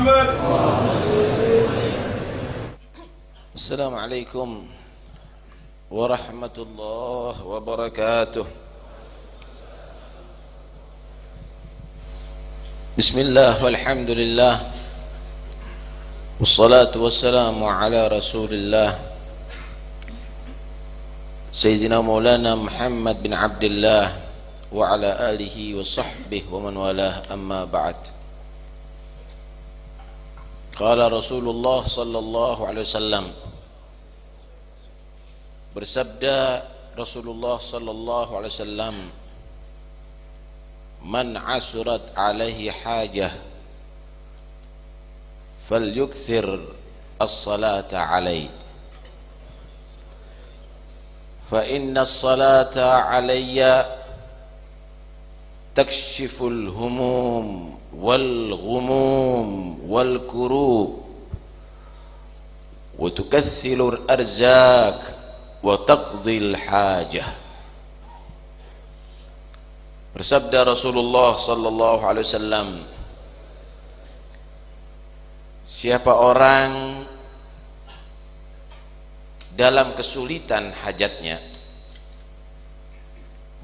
محمد. السلام عليكم ورحمة الله وبركاته. بسم الله والحمد لله والصلاة والسلام على رسول الله سيدنا مولانا محمد بن عبد الله وعلى آله وصحبه ومن والاه. أما بعد. قال رسول الله صلى الله عليه وسلم, bersabda Rasulullah sallallahu alaihi wasallam, man asurat alaihi hajah falyukthir as-salata alaihi fa inna as-salata alayya takshiful humum wal ghumum wal kurub wa tukaththilul arzaq wa taqdil hajah. Bersabda Rasulullah sallallahu alaihi wasallam, siapa orang dalam kesulitan hajatnya,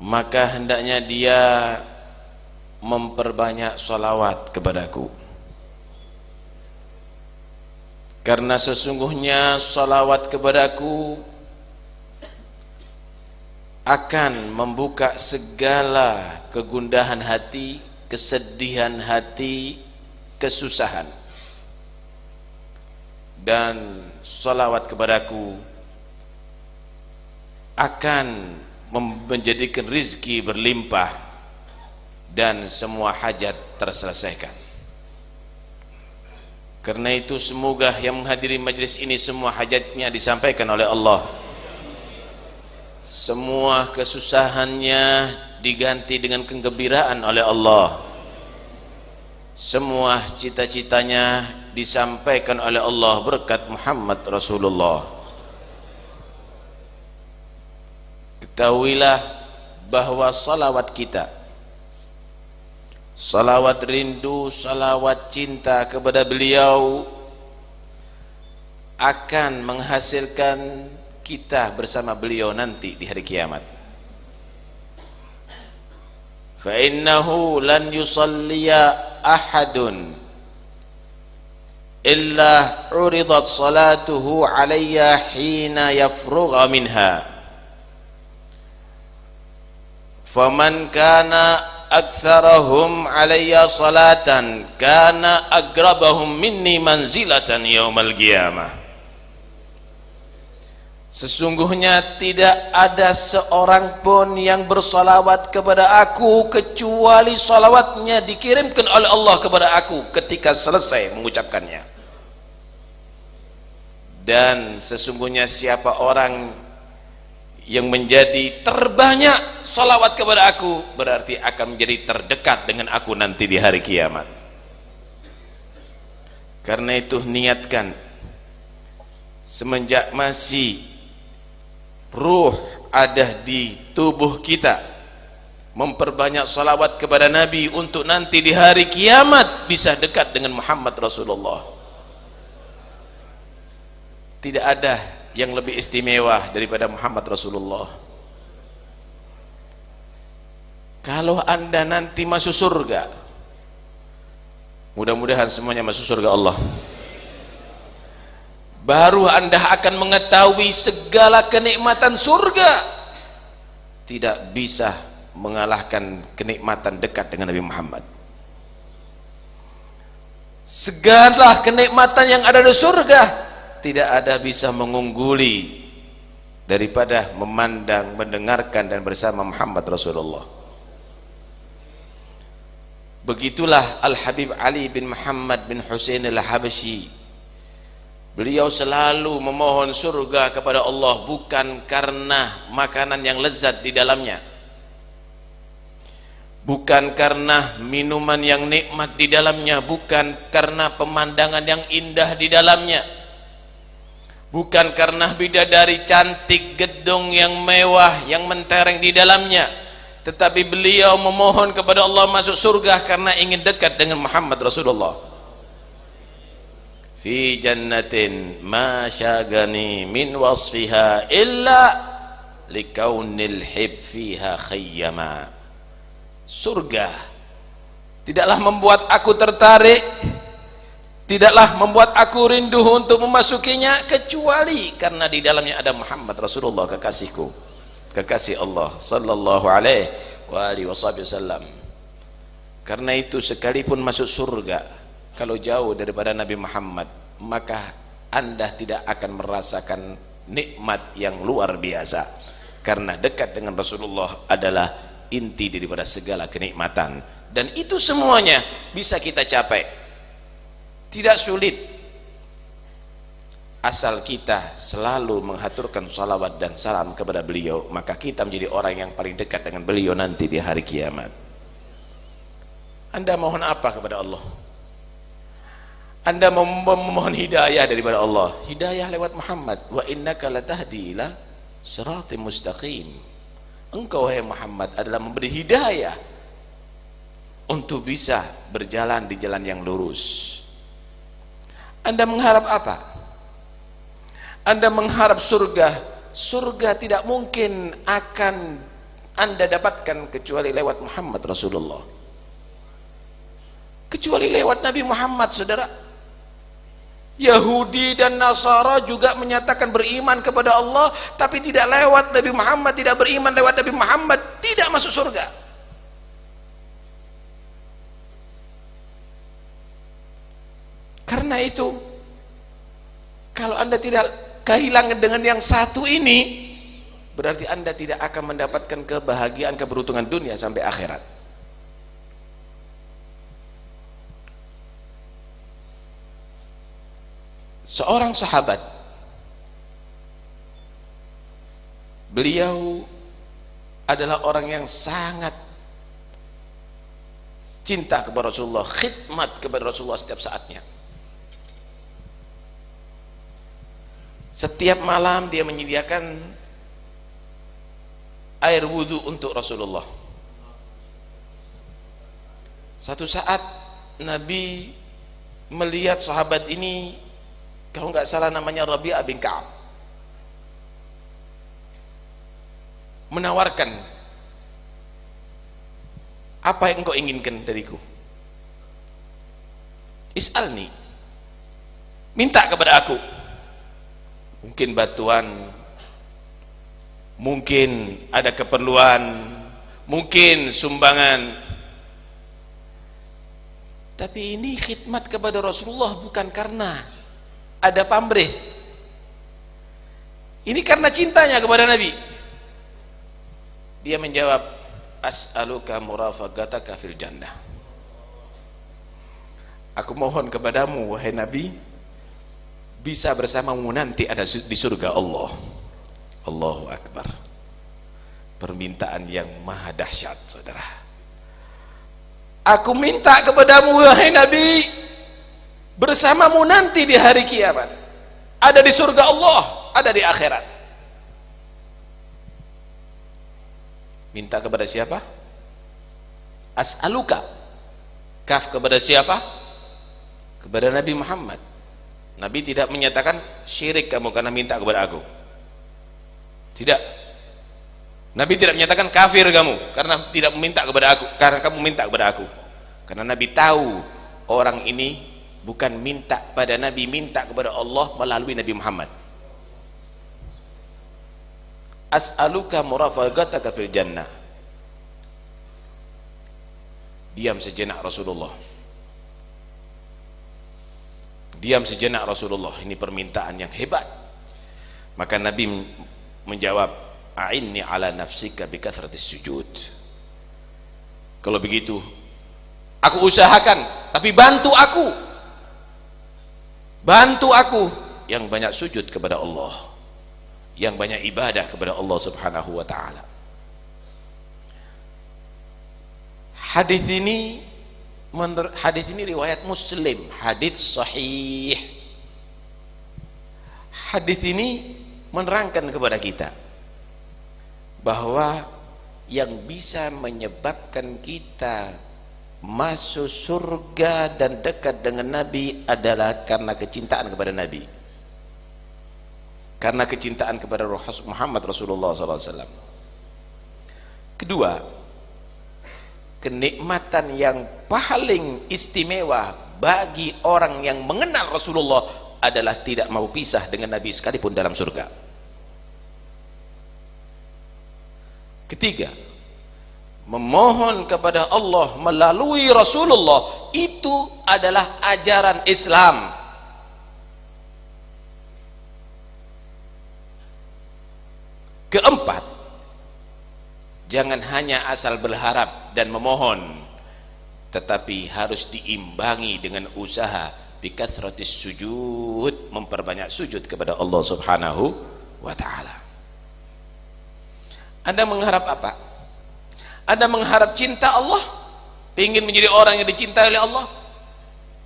maka hendaknya dia memperbanyak salawat kepadaku, karena sesungguhnya salawat kepadaku akan membuka segala kegundahan hati, kesedihan hati, kesusahan. Dan salawat kepadaku akan menjadikan rizki berlimpah dan semua hajat terselesaikan. Karena itu semoga yang menghadiri majlis ini semua hajatnya disampaikan oleh Allah, semua kesusahannya diganti dengan kegembiraan oleh Allah, semua cita-citanya disampaikan oleh Allah berkat Muhammad Rasulullah. Ketahuilah bahwa salawat kita, salawat rindu, salawat cinta kepada beliau akan menghasilkan kita bersama beliau nanti di hari kiamat. Fa innahu lan yusalliya ahadun illa uridat salatuhu alayya hina yafrugha minha, faman kana aktsarahum alayya salatan kana aqrabahum minni manzilatan yaumal qiyamah. Sesungguhnya tidak ada seorang pun yang bersalawat kepada aku kecuali salawatnya dikirimkan oleh Allah kepada aku ketika selesai mengucapkannya. Dan sesungguhnya siapa orang yang menjadi terbanyak salawat kepada aku berarti akan menjadi terdekat dengan aku nanti di hari kiamat. Karena itu niatkan semenjak masih ruh ada di tubuh kita, memperbanyak salawat kepada Nabi untuk nanti di hari kiamat bisa dekat dengan Muhammad Rasulullah. Tidak ada yang lebih istimewa daripada Muhammad Rasulullah. Kalau anda nanti masuk surga, mudah-mudahan semuanya masuk surga Allah, baru anda akan mengetahui segala kenikmatan surga. Tidak bisa mengalahkan kenikmatan dekat dengan Nabi Muhammad. Segala kenikmatan yang ada di surga tidak ada bisa mengungguli daripada memandang, mendengarkan dan bersama Muhammad Rasulullah. Begitulah Al-Habib Ali bin Muhammad bin Husain Al-Habsyi. Beliau selalu memohon surga kepada Allah bukan karena makanan yang lezat di dalamnya, bukan karena minuman yang nikmat di dalamnya, bukan karena pemandangan yang indah di dalamnya, bukan karena bidadari cantik, gedung yang mewah yang mentereng di dalamnya, tetapi beliau memohon kepada Allah masuk surga karena ingin dekat dengan Muhammad Rasulullah. fi jannatin ma syagani min wasfiha illa likaunil hib fiha khayyama. Surga tidaklah membuat aku tertarik, tidaklah membuat aku rindu untuk memasukinya, kecuali karena di dalamnya ada Muhammad Rasulullah, kekasihku, kekasih Allah sallallahu alaihi wasallam. Karena itu sekalipun masuk surga, kalau jauh daripada Nabi Muhammad, maka Anda tidak akan merasakan nikmat yang luar biasa. Karena dekat dengan Rasulullah adalah inti daripada segala kenikmatan, dan itu semuanya bisa kita capai, tidak sulit, asal kita selalu menghaturkan salawat dan salam kepada beliau, maka kita menjadi orang yang paling dekat dengan beliau nanti di hari kiamat. Anda mohon apa kepada Allah? Anda memohon hidayah daripada Allah, hidayah lewat Muhammad. Wa innaka latahdi ila siratim mustaqim. Engkau wahai Muhammad adalah memberi hidayah untuk bisa berjalan di jalan yang lurus. Anda mengharap apa? Anda mengharap surga. Surga tidak mungkin akan Anda dapatkan kecuali lewat Muhammad Rasulullah, kecuali lewat Nabi Muhammad. Saudara, Yahudi dan Nasara juga menyatakan beriman kepada Allah, tapi tidak lewat Nabi Muhammad, tidak beriman lewat Nabi Muhammad, tidak masuk surga. Karena itu, kalau Anda tidak kehilangan dengan yang satu ini, berarti Anda tidak akan mendapatkan kebahagiaan, keberuntungan dunia sampai akhirat. Seorang sahabat, beliau adalah orang yang sangat cinta kepada Rasulullah, khidmat kepada Rasulullah setiap saatnya. Setiap malam dia menyediakan air wudhu untuk Rasulullah. Satu saat Nabi melihat sahabat ini, kalau nggak salah namanya Rabi'ah bin Ka'ab, menawarkan, apa yang engkau inginkan dariku? Is'alni, minta kepada aku. Mungkin bantuan, mungkin ada keperluan, mungkin sumbangan. Tapi ini khidmat kepada Rasulullah bukan karena ada pamrih, ini karena cintanya kepada Nabi. Dia menjawab, as'aluka murafaqataka fil jannah. Aku mohon kepadamu wahai Nabi, bisa bersamamu nanti ada di surga Allah. Allahu Akbar. Permintaan yang maha dahsyat, saudara. Aku minta kepadamu wahai Nabi, bersamamu nanti di hari kiamat, ada di surga Allah, ada di akhirat. Minta kepada siapa? As'aluka. Kaf kepada siapa? Kepada Nabi Muhammad. Nabi tidak menyatakan syirik kamu karena minta kepada aku, tidak. Nabi tidak menyatakan kafir kamu karena tidak meminta kepada aku, karena kamu minta kepada aku. Karena Nabi tahu orang ini bukan minta pada Nabi, minta kepada Allah melalui Nabi Muhammad. As'aluka murafaqataka fil jannah. Diam sejenak Rasulullah. Diam sejenak Rasulullah. Ini permintaan yang hebat. Maka Nabi menjawab, a'inni ala nafsika bi kathratis sujud. Kalau begitu, aku usahakan, tapi bantu aku. Bantu aku yang banyak sujud kepada Allah, yang banyak ibadah kepada Allah Subhanahu wa taala. Hadis ini riwayat Muslim, hadis sahih. Hadis ini menerangkan kepada kita bahwa yang bisa menyebabkan kita masuk surga dan dekat dengan Nabi adalah karena kecintaan kepada Nabi, karena kecintaan kepada Muhammad Rasulullah SAW. Kedua, kenikmatan yang paling istimewa bagi orang yang mengenal Rasulullah adalah tidak mau pisah dengan Nabi sekalipun dalam surga. Ketiga, memohon kepada Allah melalui Rasulullah itu adalah ajaran Islam. Keempat, jangan hanya asal berharap dan memohon, tetapi harus diimbangi dengan usaha bikathratis sujud, memperbanyak sujud kepada Allah Subhanahu wa ta'ala. Anda mengharap apa? Anda mengharap cinta Allah, ingin menjadi orang yang dicintai oleh Allah,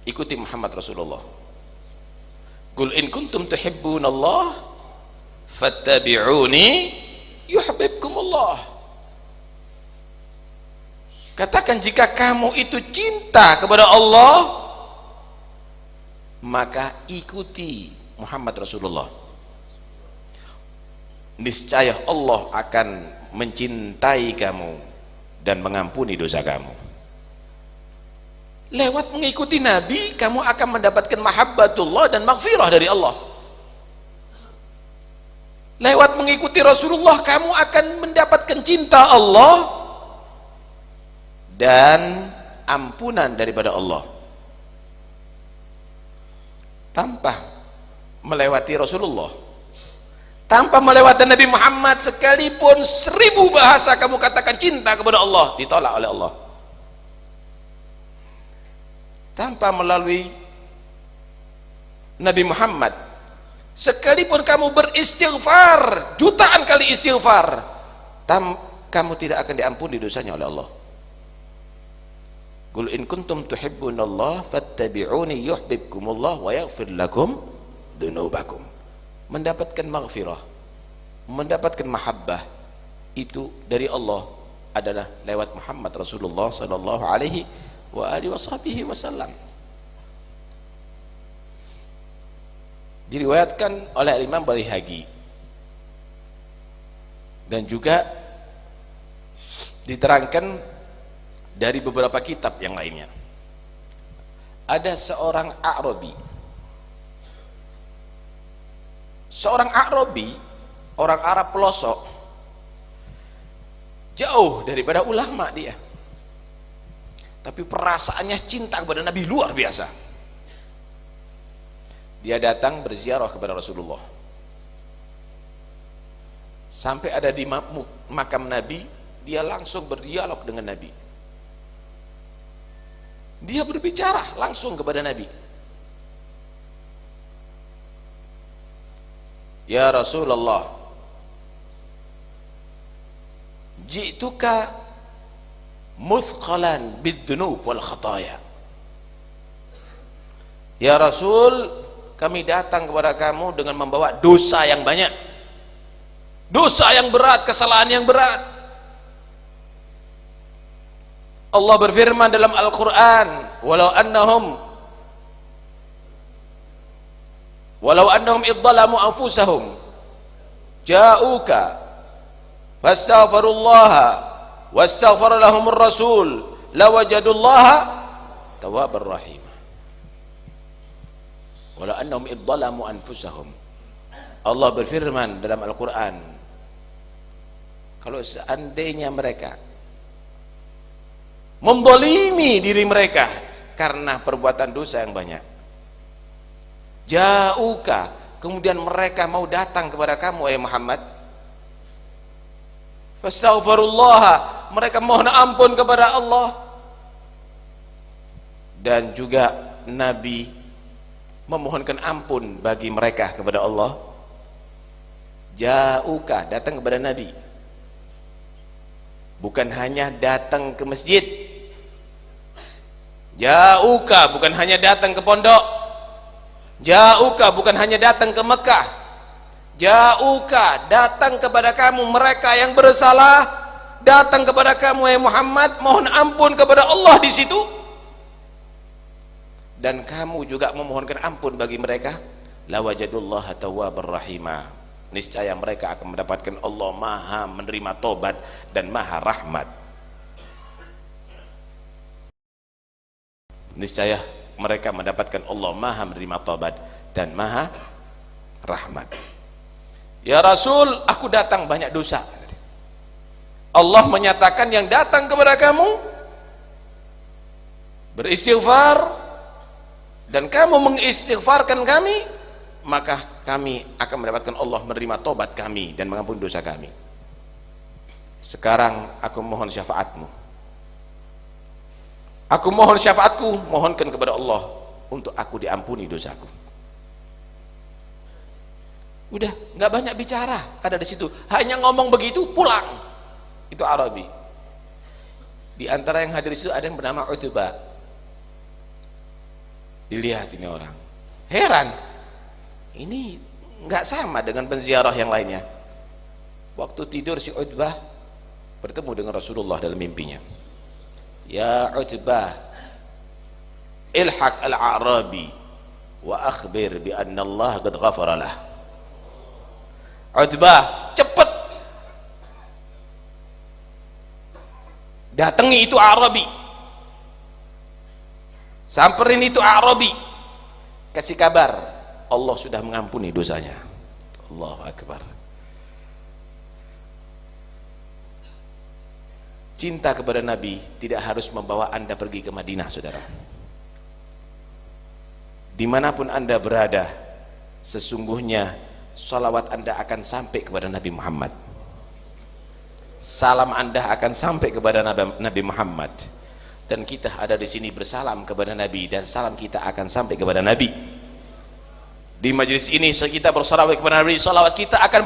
ikuti Muhammad Rasulullah. Qul in kuntum tuhibbunallah fattabi'uni yuhibbukumullah. Katakan, jika kamu itu cinta kepada Allah, maka ikuti Muhammad Rasulullah. Niscaya Allah akan mencintai kamu dan mengampuni dosa kamu. Lewat mengikuti Nabi, kamu akan mendapatkan mahabbatullah dan maghfirah dari Allah. Lewat mengikuti Rasulullah, kamu akan mendapatkan cinta Allah dan ampunan daripada Allah. Tanpa melewati Rasulullah, tanpa melewati Nabi Muhammad, sekalipun 1000 bahasa kamu katakan cinta kepada Allah, ditolak oleh Allah. Tanpa melalui Nabi Muhammad, sekalipun kamu beristighfar jutaan kali istighfar, kamu tidak akan diampuni dosanya oleh Allah. Qul in kuntum tuhibbunallah fattabi'uni yuhibbukumullah wa yaghfir lakum dzunubakum. Mendapatkan maghfirah, mendapatkan mahabbah itu dari Allah adalah lewat Muhammad Rasulullah sallallahu alaihi wa alihi wasallam. Diriwayatkan oleh Imam Baihaqi dan juga diterangkan dari beberapa kitab yang lainnya. Ada seorang A'rabi, orang Arab pelosok, jauh daripada ulama dia, tapi perasaannya cinta kepada Nabi luar biasa. Dia datang berziarah kepada Rasulullah, sampai ada di makam Nabi, dia langsung berdialog dengan Nabi. Dia berbicara langsung kepada Nabi. Ya Rasulullah, ji'tuka muthqalan bid-dunub wal khataya. Ya Rasul, kami datang kepada kamu dengan membawa dosa yang banyak, dosa yang berat, kesalahan yang berat. Allah berfirman dalam Al-Quran, walau annahum idzalamu anfusahum ja'uka fastaghfirullaha wastaghfara lahumur rasul lawajadullaha tawwabar rahim. Walau annahum idzalamu anfusahum, Allah berfirman dalam Al-Quran, kalau seandainya mereka menzalimi diri mereka karena perbuatan dosa yang banyak, ja'uka, kemudian mereka mau datang kepada kamu wahai Muhammad, fastaghfirullaha, mereka mohon ampun kepada Allah, dan juga Nabi memohonkan ampun bagi mereka kepada Allah. Ja'uka, datang kepada Nabi, bukan hanya datang ke masjid. Ja'uka, bukan hanya datang ke pondok. Ja'uka, bukan hanya datang ke Mekah. Ja'uka, datang kepada kamu mereka yang bersalah, datang kepada kamu ya Muhammad, mohon ampun kepada Allah di situ, dan kamu juga memohonkan ampun bagi mereka, lawajadullaha tawwabar rahimah, niscaya mereka akan mendapatkan Allah maha menerima tobat dan maha rahmat. Niscaya mereka mendapatkan Allah maha menerima tobat dan maha rahmat. Ya Rasul, aku datang banyak dosa. Allah menyatakan yang datang kepada kamu beristighfar dan kamu mengistighfarkan kami, maka kami akan mendapatkan Allah menerima tobat kami dan mengampuni dosa kami. Sekarang aku mohon syafaatmu, aku mohon syafaatku, mohonkan kepada Allah untuk aku diampuni dosaku. Udah, nggak banyak bicara, ada di situ, hanya ngomong begitu pulang. Itu Arabi. Di antara yang hadir di situ ada yang bernama Utbah. Dilihat ini orang, heran, ini nggak sama dengan penziarah yang lainnya. Waktu tidur si Utbah bertemu dengan Rasulullah dalam mimpinya. Ya Utbah, ilhaq al-Arabi wa akhbir bi anna Allah qad ghafara lah. Utbah, cepat datangi itu Arabi, samperin itu Arabi, kasih kabar Allah sudah mengampuni dosanya. Allahu Akbar. Cinta kepada Nabi tidak harus membawa Anda pergi ke Madinah, saudara. Dimanapun Anda berada, sesungguhnya salawat Anda akan sampai kepada Nabi Muhammad, salam Anda akan sampai kepada Nabi Muhammad, dan kita ada di sini bersalam kepada Nabi dan salam kita akan sampai kepada Nabi. Di majelis ini kita bersalawat kepada Nabi, salawat kita akan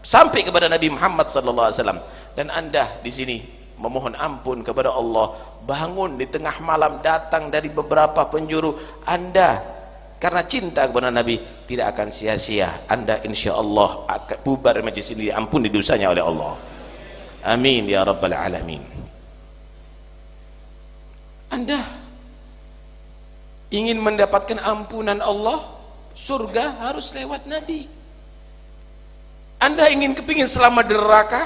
sampai kepada Nabi Muhammad sallallahu alaihi wasallam. Dan Anda di sini memohon ampun kepada Allah, bangun di tengah malam datang dari beberapa penjuru, Anda karena cinta kepada Nabi tidak akan sia-sia. Anda insya Allah akan bubar majlis ini, diampuni dosanya oleh Allah. Amin ya rabbal alamin. Anda ingin mendapatkan ampunan Allah, surga harus lewat Nabi. Anda kepingin selamat dari neraka,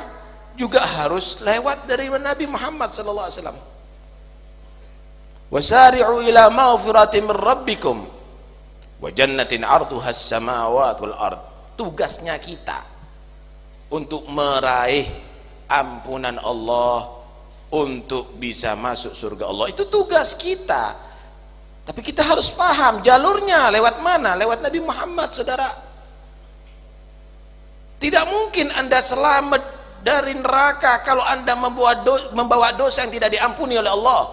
juga harus lewat dari Nabi Muhammad sallallahu alaihi wasallam. Wasari'u ila maghfiratin min rabbikum wa jannatin 'arduha as-samawati wal ard. Tugasnya kita untuk meraih ampunan Allah, untuk bisa masuk surga Allah. Itu tugas kita. Tapi kita harus paham jalurnya lewat mana? Lewat Nabi Muhammad, saudara. Tidak mungkin Anda selamat dari neraka kalau Anda membawa dosa yang tidak diampuni oleh Allah,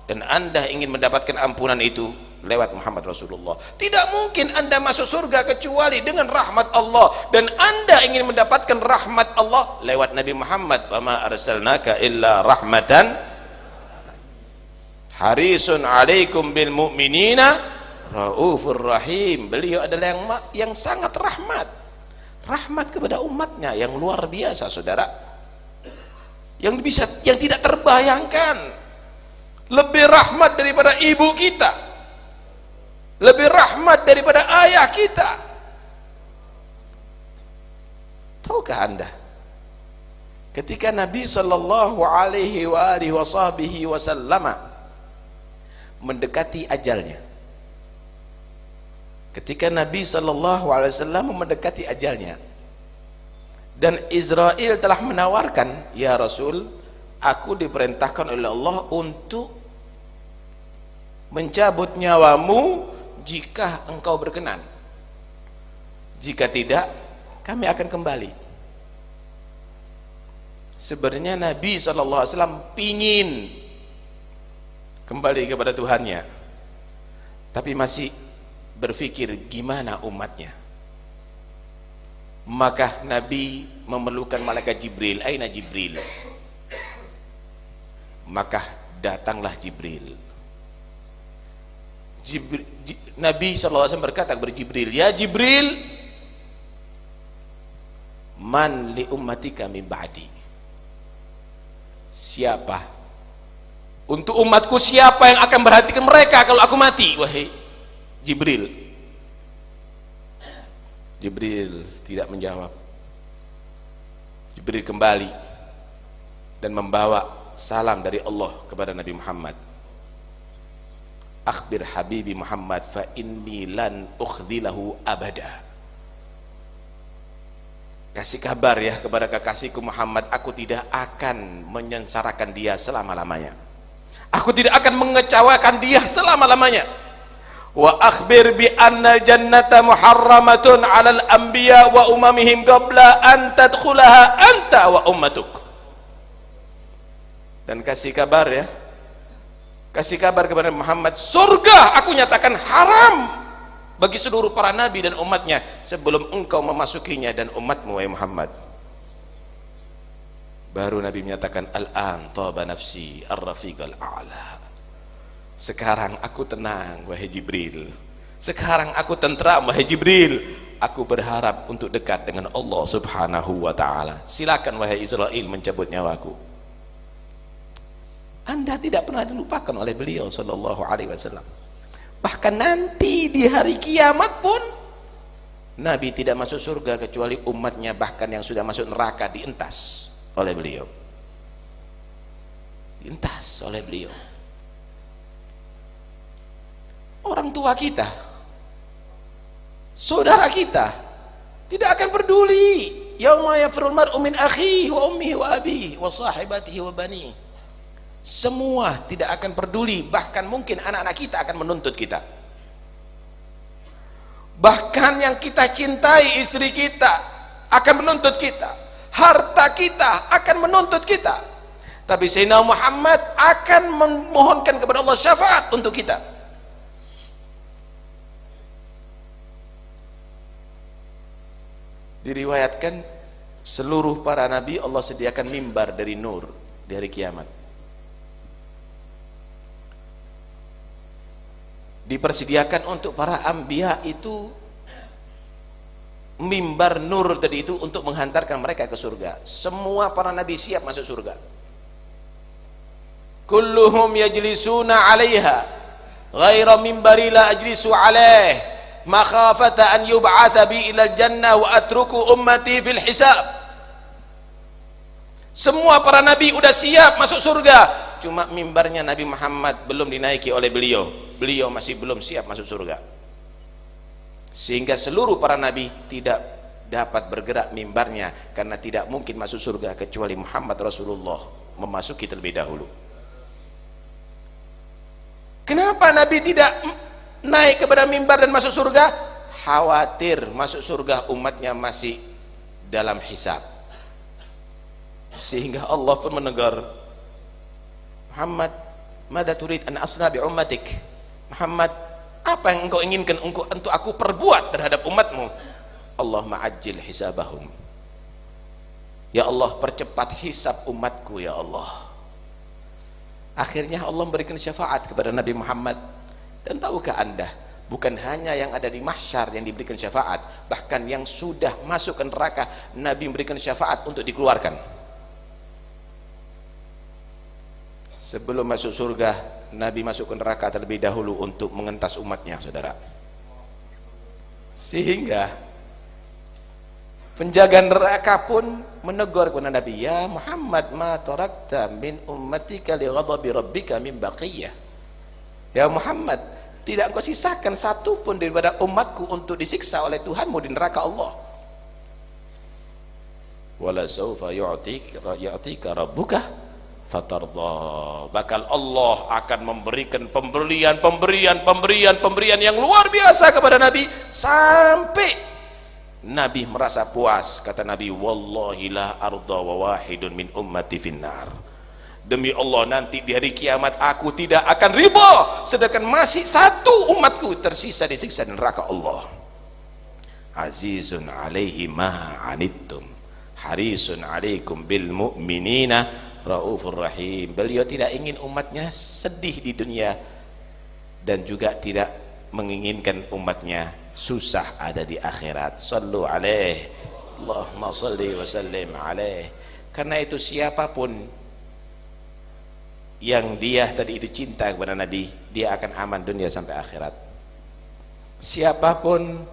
dan Anda ingin mendapatkan ampunan itu lewat Muhammad Rasulullah. Tidak mungkin Anda masuk surga kecuali dengan rahmat Allah, dan Anda ingin mendapatkan rahmat Allah lewat Nabi Muhammad. Wa ma arsalnaka illa rahmatan harisun alaikum bil mu'minina raufur rahim. Beliau adalah yang sangat rahmat kepada umatnya, yang luar biasa, saudara, yang tidak terbayangkan. Lebih rahmat daripada ibu kita, lebih rahmat daripada ayah kita. Tahukah Anda, ketika Nabi sallallahu alaihi wasallam mendekati ajalnya, ketika Nabi sallallahu alaihi wasallam mendekati ajalnya, dan Israel telah menawarkan, ya Rasul, aku diperintahkan oleh Allah untuk mencabut nyawamu jika engkau berkenan, jika tidak kami akan kembali. Sebenarnya Nabi SAW pingin kembali kepada Tuhannya, tapi masih berpikir gimana umatnya. Maka Nabi memerlukan malaikat Jibril. Aina Jibril? Maka datanglah Jibril. Nabi SAW berkata kepada Jibril, ya Jibril, man li ummatika min ba'di, Siapa? Untuk umatku siapa yang akan perhatikan mereka kalau aku mati? Wahai Jibril. Jibril tidak menjawab. Jibril kembali dan membawa salam dari Allah kepada Nabi Muhammad. Akhbir habibi Muhammad fa inni lan ukhdilahu abada. Kasih kabar ya kepada kekasihku Muhammad, aku tidak akan menyengsarakan dia selama-lamanya. Aku tidak akan mengecewakan dia selama-lamanya. Wa akhbir bi anna jannata muharramatun 'alal anbiya wa umamihim qabla an tadkhulaha anta wa ummatuk. Dan kasih kabar ya, kasih kabar kepada Muhammad, surga aku nyatakan haram bagi seluruh para nabi dan umatnya sebelum engkau memasukinya dan umatmu wahai Muhammad. Baru Nabi menyatakan, al-an taba nafsi ar-rafiqal a'la. Sekarang aku tenang wahai Jibril, sekarang aku tentram wahai Jibril, aku berharap untuk dekat dengan Allah subhanahu wa ta'ala. Silakan wahai Israel mencabut nyawaku. Anda tidak pernah dilupakan oleh beliau sallallahu alaihi wasallam. Bahkan nanti di hari kiamat pun Nabi tidak masuk surga kecuali umatnya, bahkan yang sudah masuk neraka dientas oleh beliau, dientas oleh beliau. Orang tua kita, saudara kita tidak akan peduli. Yauma yafirul mar'u min akhihi wa ummihi wa abihi wa sahibatihi wa banihi. Semua tidak akan peduli, bahkan mungkin anak-anak kita akan menuntut kita. Bahkan yang kita cintai, istri kita akan menuntut kita, harta kita akan menuntut kita. Tapi Sayyidina Muhammad akan memohonkan kepada Allah syafaat untuk kita. Diriwayatkan seluruh para nabi Allah sediakan mimbar dari nur di hari kiamat. Dipersediakan untuk para anbiya itu mimbar nur tadi itu untuk menghantarkan mereka ke surga. Semua para nabi siap masuk surga. Kulluhum yajlisuna 'alaiha ghaira mimbari la ajlisu 'alaih makhafata an yub'atha bi ila jannah wa atruku ummati fil hisab. Semua para nabi udah siap masuk surga, cuma mimbarnya Nabi Muhammad belum dinaiki oleh beliau. Beliau masih belum siap masuk surga, sehingga seluruh para nabi tidak dapat bergerak mimbarnya, karena tidak mungkin masuk surga kecuali Muhammad Rasulullah memasuki terlebih dahulu. Kenapa nabi tidak naik kepada mimbar dan masuk surga? Khawatir masuk surga umatnya masih dalam hisab, sehingga Allah pun menegur Muhammad, mada turid an asna bi ummatik. Muhammad, apa yang engkau inginkan untuk aku perbuat terhadap umatmu? Allahumma ajil hisabahum. Ya Allah, percepat hisab umatku ya Allah. Akhirnya Allah memberikan syafaat kepada Nabi Muhammad. Dan tahukah anda, bukan hanya yang ada di mahsyar yang diberikan syafaat, bahkan yang sudah masuk ke neraka Nabi memberikan syafaat untuk dikeluarkan. Sebelum masuk surga, Nabi masuk ke neraka terlebih dahulu untuk mengentas umatnya, saudara. Sehingga penjaga neraka pun menegur kepada Nabi, ya Muhammad, ma tarakta min ummatika li ghadabi rabbika min baqiyah. Ya Muhammad, tidak engkau sisakan satu pun daripada umatku untuk disiksa oleh Tuhanmu di neraka Allah. Wala sawfa yu'tika rabbuka fatarda. Bakal Allah akan memberikan pemberian yang luar biasa kepada Nabi, sampai Nabi merasa puas. Kata Nabi, wallahi la arda wa wahidun min ummati finnar. Demi Allah, nanti di hari kiamat aku tidak akan riba sedangkan masih satu umatku tersisa disiksa di neraka Allah. Azizun alaihi ma anittum harisun alaikum bil mu'minina Raufur Rahim. Beliau tidak ingin umatnya sedih di dunia dan juga tidak menginginkan umatnya susah ada di akhirat. Sallu alaihi Allahumma salli wa sallim alaihi. Karena itu siapapun yang dia tadi itu cinta kepada Nabi, dia akan aman dunia sampai akhirat. Siapapun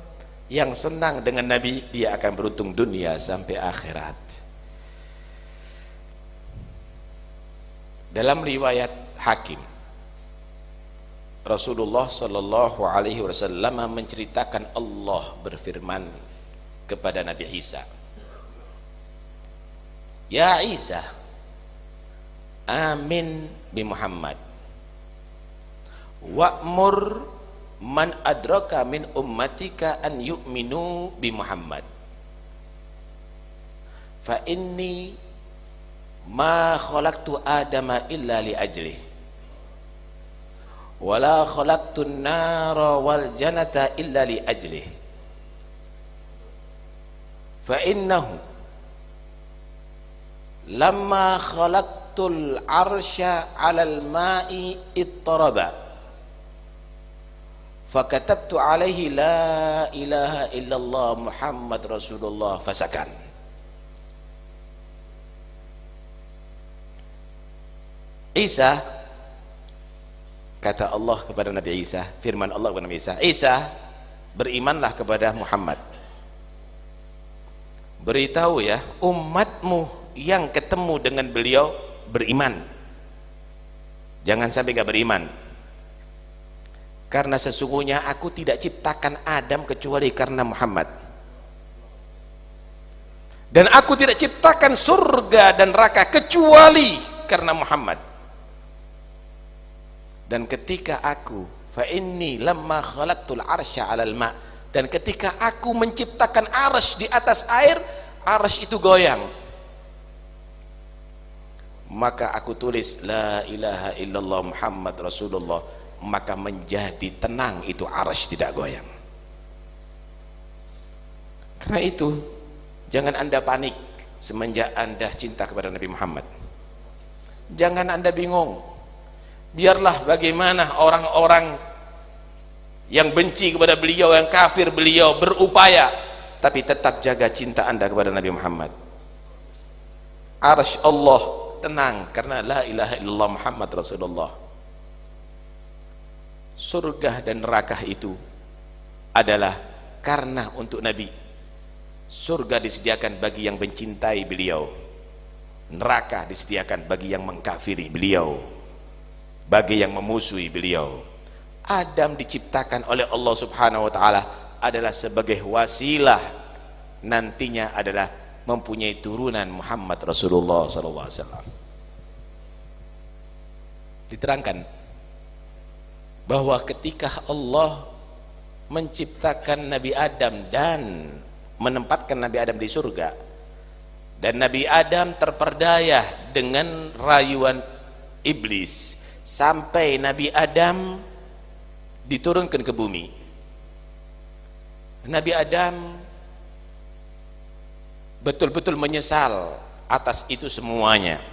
yang senang dengan Nabi, dia akan beruntung dunia sampai akhirat. Dalam riwayat Hakim, Rasulullah sallallahu alaihi wasallam menceritakan Allah berfirman kepada Nabi Isa, "Ya Isa, amin bi Muhammad wa'mur man adraka min ummatika an yu'minu bi Muhammad fa inni ma khalaqtu adama illa li ajlih wala khalaqtun nara wal jannata illa li ajlih fa innahu lamma khalaqtul arsya 'alal ma'i ittaraba fakatabtu 'alaihi la ilaha illallah Muhammad Rasulullah fasakan." Isa, kata Allah kepada Nabi Isa, firman Allah kepada Nabi Isa, "Isa, berimanlah kepada Muhammad. Beritahu ya, umatmu yang ketemu dengan beliau beriman. Jangan sampai gak beriman. Karena sesungguhnya aku tidak ciptakan Adam kecuali karena Muhammad. Dan aku tidak ciptakan surga dan neraka kecuali karena Muhammad. Dan ketika aku fa inni lamma khalaqtul arsya 'alal ma', dan ketika aku menciptakan arsy di atas air, arsy itu goyang, maka aku tulis la ilaha illallah Muhammad Rasulullah, maka menjadi tenang itu arsy, tidak goyang. Karena itu jangan Anda panik semenjak Anda cinta kepada Nabi Muhammad. Jangan Anda bingung. Biarlah bagaimana orang-orang yang benci kepada beliau, yang kafir beliau berupaya, tapi tetap jaga cinta Anda kepada Nabi Muhammad. Arsy Allah tenang karena la ilaha illallah Muhammad Rasulullah. Surga dan neraka itu adalah karena untuk Nabi. Surga disediakan bagi yang mencintai beliau, neraka disediakan bagi yang mengkafiri beliau, bagi yang memusuhi beliau. Adam diciptakan oleh Allah subhanahu wa ta'ala adalah sebagai wasilah, nantinya adalah mempunyai turunan Muhammad Rasulullah SAW. Diterangkan bahwa ketika Allah menciptakan Nabi Adam dan menempatkan Nabi Adam di surga, dan Nabi Adam terperdaya dengan rayuan iblis sampai Nabi Adam diturunkan ke bumi, Nabi Adam betul-betul menyesal atas itu semuanya.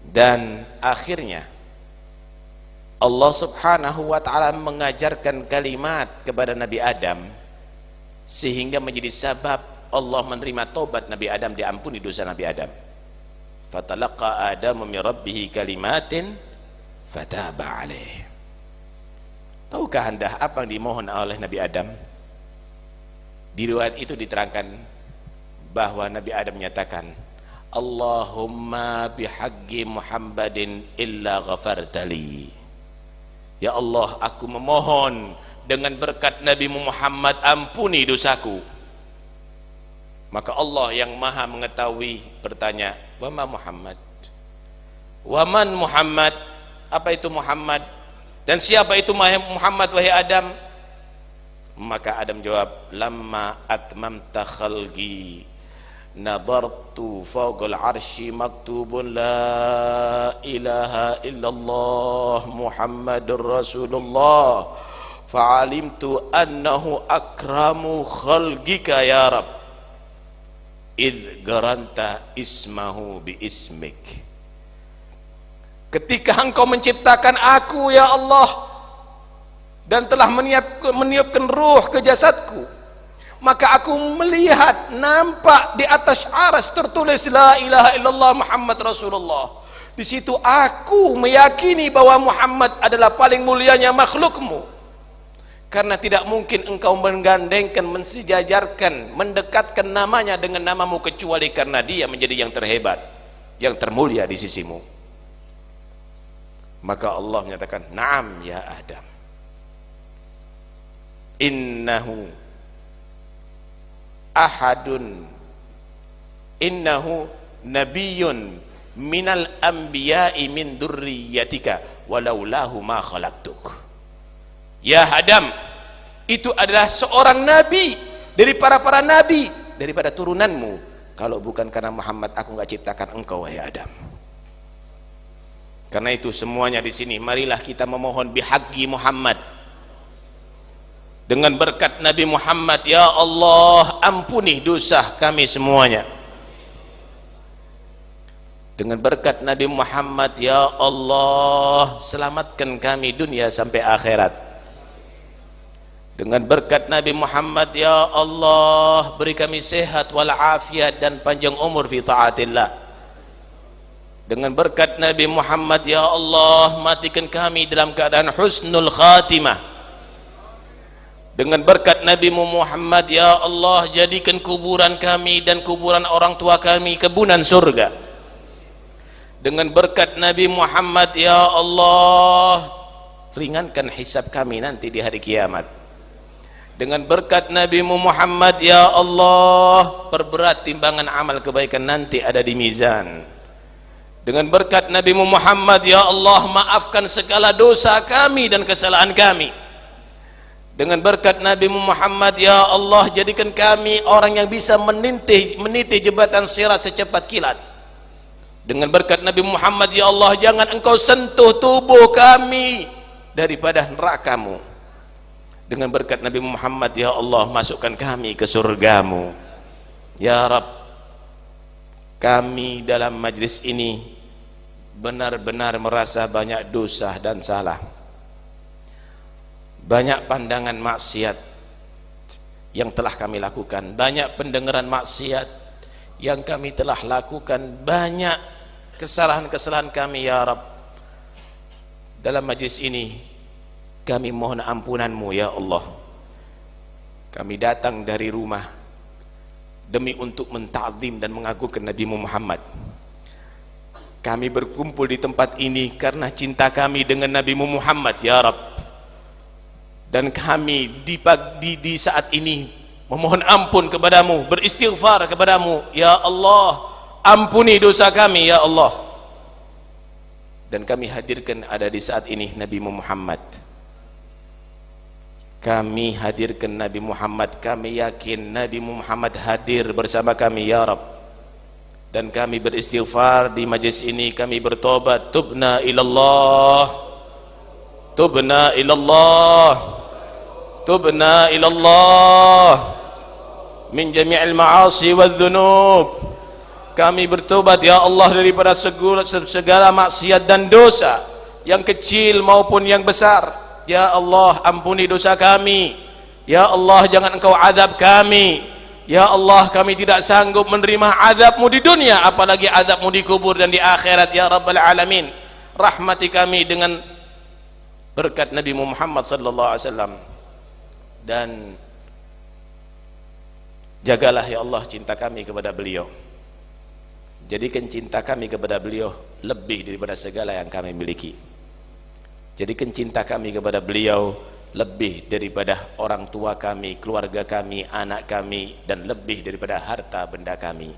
Dan akhirnya Allah subhanahu wa ta'ala mengajarkan kalimat kepada Nabi Adam sehingga menjadi sebab Allah menerima taubat Nabi Adam, diampuni dosa Nabi Adam. Fatalaqa Adamu min rabbih kalimatin fataba alaih. Tahukah Anda apa yang dimohon oleh Nabi Adam? Di riwayat itu diterangkan bahwa Nabi Adam menyatakan, Allahumma bihaqqi Muhammadin illa ghafartali. Ya Allah, aku memohon dengan berkat Nabi Muhammad, ampuni dosaku. Maka Allah yang maha mengetahui bertanya, wama Muhammad? Waman Muhammad? Apa itu Muhammad? Dan siapa itu Muhammad wahai Adam? Maka Adam jawab, lamma atmamta khalqi nadartu fawqal arsy maktubun la ilaha illallah Muhammadur Rasulullah fa'alimtu annahu akramu khalqika ya Rab idh garanta ismahu bi ismik. Ketika engkau menciptakan aku ya Allah dan telah meniupkan ruh ke jasadku, maka aku melihat, nampak di atas aras tertulis la ilaha illallah Muhammad Rasulullah. Di situ aku meyakini bahwa Muhammad adalah paling mulianya makhlukmu, karena tidak mungkin engkau menggandengkan, mensejajarkan, mendekatkan namanya dengan namamu kecuali karena dia menjadi yang terhebat, yang termulia di sisimu. Maka Allah menyatakan, "Na'am ya Adam, innahu ahadun, innahu nabiyyun minal anbiya'i min dzurriyyatika walaulahu ma khalaqtuk." Ya Adam, itu adalah seorang nabi dari para nabi daripada turunanmu. Kalau bukan karena Muhammad, aku enggak ciptakan engkau, wahai Adam. Karena itu semuanya di sini, marilah kita memohon bihaqqi Muhammad, dengan berkat Nabi Muhammad. Ya Allah, ampuni dosa kami semuanya. Dengan berkat Nabi Muhammad, ya Allah, selamatkan kami dunia sampai akhirat. Dengan berkat Nabi Muhammad, ya Allah, beri kami sehat walafiat dan panjang umur fi taatillah. Dengan berkat Nabi Muhammad, ya Allah, matikan kami dalam keadaan husnul khatimah. Dengan berkat Nabi Muhammad, ya Allah, jadikan kuburan kami dan kuburan orang tua kami kebunan surga. Dengan berkat Nabi Muhammad, ya Allah, ringankan hisab kami nanti di hari kiamat. Dengan berkat Nabi Muhammad, ya Allah, perberat timbangan amal kebaikan nanti ada di mizan. Dengan berkat Nabi Muhammad, ya Allah, maafkan segala dosa kami dan kesalahan kami. Dengan berkat Nabi Muhammad, ya Allah, jadikan kami orang yang bisa meniti jembatan sirat secepat kilat. Dengan berkat Nabi Muhammad, ya Allah, jangan engkau sentuh tubuh kami daripada neraka-Mu. Dengan berkat Nabi Muhammad, ya Allah, masukkan kami ke surga-Mu. Ya Rabb, kami dalam majlis ini benar-benar merasa banyak dosa dan salah, banyak pandangan maksiat yang telah kami lakukan, banyak pendengaran maksiat yang kami telah lakukan, banyak kesalahan-kesalahan kami. Ya Rabb, dalam majlis ini kami mohon ampunan-Mu, ya Allah. Kami datang dari rumah demi untuk menta'zim dan mengagungkan Nabi Muhammad. Kami berkumpul di tempat ini karena cinta kami dengan Nabi Muhammad, ya Rabb. Dan kami di saat ini memohon ampun kepadamu, beristighfar kepadamu, ya Allah, ampuni dosa kami, ya Allah. Dan kami hadirkan ada di saat ini Nabi Muhammad. Kami hadirkan Nabi Muhammad, kami yakin Nabi Muhammad hadir bersama kami, ya Rabb. Dan kami beristighfar di majlis ini, kami bertobat, tubna ilallah, tubna ilallah, tubna ilallah min jami'il ma'asi wal dhunub. Kami bertobat, ya Allah, daripada segala maksiat dan dosa, yang kecil maupun yang besar. Ya Allah, ampuni dosa kami. Ya Allah, jangan engkau azab kami. Ya Allah, kami tidak sanggup menerima azab-Mu di dunia, apalagi azab-Mu di kubur dan di akhirat, ya Rabbal Alamin. Rahmati kami dengan berkat Nabi Muhammad sallallahu alaihi wasallam. Dan jagalah, ya Allah, cinta kami kepada beliau. Jadikan cinta kami kepada beliau lebih daripada segala yang kami miliki. Jadikan cinta kami kepada beliau lebih daripada orang tua kami, keluarga kami, anak kami, dan lebih daripada harta benda kami.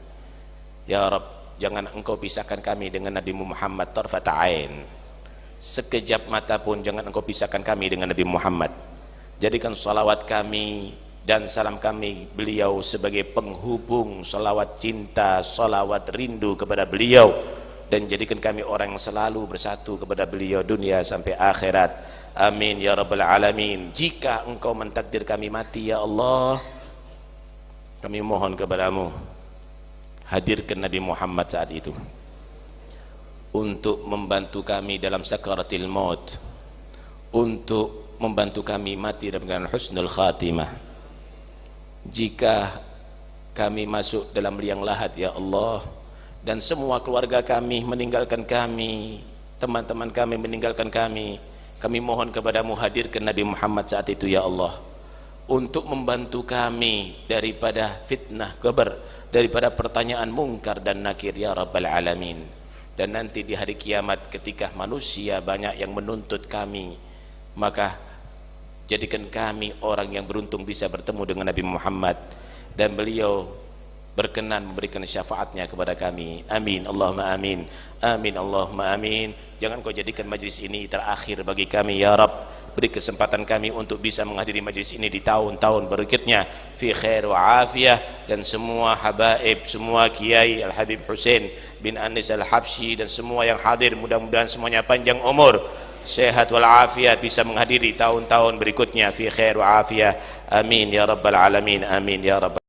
Ya Rabb, jangan engkau pisahkan kami dengan Nabi Muhammad tarfata ain. Sekejap mata pun jangan engkau pisahkan kami dengan Nabi Muhammad. Jadikan salawat kami dan salam kami beliau sebagai penghubung salawat cinta, salawat rindu kepada beliau, dan jadikan kami orang yang selalu bersatu kepada beliau dunia sampai akhirat. Amin ya Rabbal Alamin. Jika engkau mentakdir kami mati, ya Allah, kami mohon kepadamu, hadirkan Nabi Muhammad saat itu untuk membantu kami dalam sakaratil maut, untuk membantu kami mati dengan husnul khatimah. Jika kami masuk dalam liang lahat, ya Allah, dan semua keluarga kami meninggalkan kami, teman-teman kami meninggalkan kami mohon kepadamu hadirkan Nabi Muhammad saat itu ya Allah, untuk membantu kami daripada fitnah kubur, daripada pertanyaan mungkar dan nakir ya Rabbal Alamin. Dan nanti di hari kiamat ketika manusia banyak yang menuntut kami, maka jadikan kami orang yang beruntung bisa bertemu dengan Nabi Muhammad dan beliau berkenan memberikan syafaatnya kepada kami. Amin Allahumma amin. Amin Allahumma amin. Jangan kau jadikan majlis ini terakhir bagi kami ya Rabb. Beri kesempatan kami untuk bisa menghadiri majlis ini di tahun-tahun berikutnya fi khair wa afiyah. Dan semua habaib, semua kiai Al-Habib Hussein bin Anis Al-Habsyi dan semua yang hadir, mudah-mudahan semuanya panjang umur, sehat wal afiat, bisa menghadiri tahun-tahun berikutnya fi khair wa afiyah. Amin ya rabbal alamin. Amin ya rabbal